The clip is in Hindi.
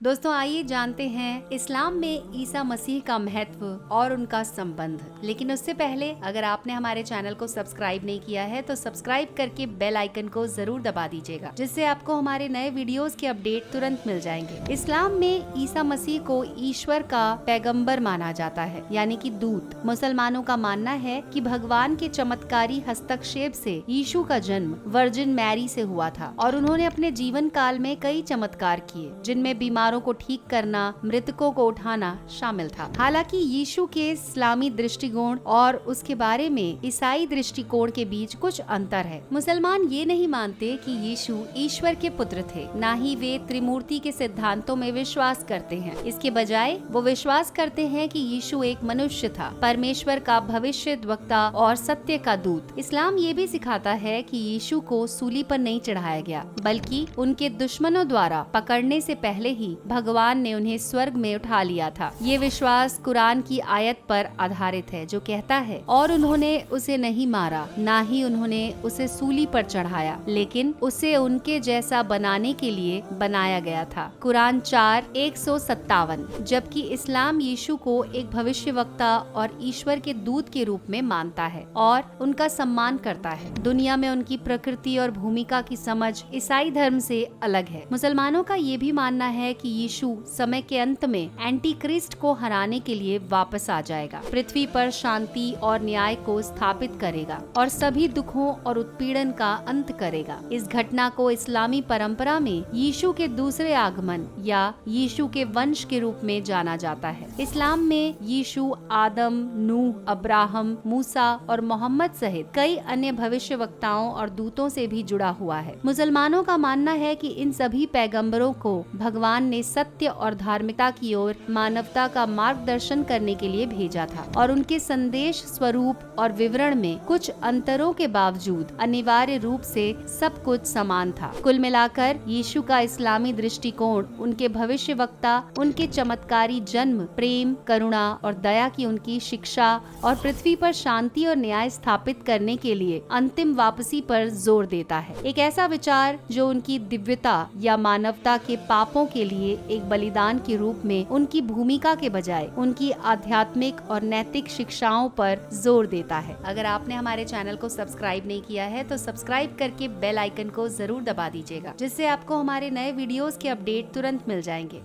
दोस्तों आइए जानते हैं इस्लाम में ईसा मसीह का महत्व और उनका संबंध। लेकिन उससे पहले अगर आपने हमारे चैनल को सब्सक्राइब नहीं किया है तो सब्सक्राइब करके बेल आइकन को जरूर दबा दीजिएगा, जिससे आपको हमारे नए वीडियोस के अपडेट तुरंत मिल जाएंगे। इस्लाम में ईसा मसीह को ईश्वर का पैगंबर माना जाता है, यानी कि दूत। मुसलमानों का मानना है कि भगवान के चमत्कारी हस्तक्षेप से यीशु का जन्म वर्जिन मैरी से हुआ था और उन्होंने अपने जीवन काल में कई चमत्कार किए, जिनमें बीमारों को ठीक करना, मृतकों को उठाना शामिल था। हालांकि यीशु के इस्लामी दृष्टिकोण और उसके बारे में ईसाई दृष्टिकोण के बीच कुछ अंतर है। मुसलमान ये नहीं मानते कि यीशु ईश्वर के पुत्र थे, ना ही वे त्रिमूर्ति के सिद्धांतों में विश्वास करते हैं। इसके बजाय वो विश्वास करते हैं कि यीशु एक मनुष्य था, परमेश्वर का भविष्यद्वक्ता और सत्य का दूत। इस्लाम ये भी सिखाता है कि यीशु को सूली पर नहीं चढ़ाया गया, बल्कि उनके दुश्मनों द्वारा पकड़ने से पहले ही भगवान ने उन्हें स्वर्ग में उठा लिया था। ये विश्वास कुरान की आयत पर आधारित है, जो कहता है, और उन्होंने उसे नहीं मारा, ना ही उन्होंने उसे सूली पर चढ़ाया, लेकिन उसे उनके जैसा बनाने के लिए बनाया गया था। कुरान 4:157। जबकि इस्लाम यीशु को एक भविष्यवक्ता और ईश्वर के दूत के रूप में मानता है और उनका सम्मान करता है। दुनिया में उनकी प्रकृति और भूमिका की समझ ईसाई धर्म से अलग है। मुसलमानों का ये भी मानना है कि यीशु समय के अंत में एंटी क्रिस्ट को हराने के लिए वापस आ जाएगा, पृथ्वी पर शांति और न्याय को स्थापित करेगा और सभी दुखों और उत्पीड़न का अंत करेगा। इस घटना को इस्लामी परंपरा में यीशु के दूसरे आगमन या यीशु के वंश के रूप में जाना जाता है। इस्लाम में यीशु आदम, नूह, अब्राहम, मूसा और मोहम्मद सहित कई अन्य भविष्यवक्ताओं और दूतों से भी जुड़ा हुआ है। मुसलमानों का मानना है कि इन सभी पैगंबरों को भगवान ने सत्य और धार्मिकता की ओर मानवता का मार्गदर्शन करने के लिए भेजा था और उनके संदेश, स्वरूप और विवरण में कुछ अंतरों के बावजूद अनिवार्य रूप से सब कुछ समान था। कुल मिलाकर यीशु का इस्लामी दृष्टिकोण उनके भविष्यवक्ता, उनके चमत्कारी जन्म, प्रेम, करुणा और दया की उनकी शिक्षा और पृथ्वी पर शांति और न्याय स्थापित करने के लिए अंतिम वापसी पर जोर देता है। एक ऐसा विचार जो उनकी दिव्यता या मानवता के पापों के लिए एक बलिदान के रूप में उनकी भूमिका के बजाय उनकी आध्यात्मिक और नैतिक शिक्षाओं पर जोर देता है। अगर आपने हमारे चैनल को सब्सक्राइब नहीं किया है तो सब्सक्राइब करके बेल आइकन को जरूर दबा दीजिएगा, जिससे आपको हमारे नए वीडियोस के अपडेट तुरंत मिल जाएंगे।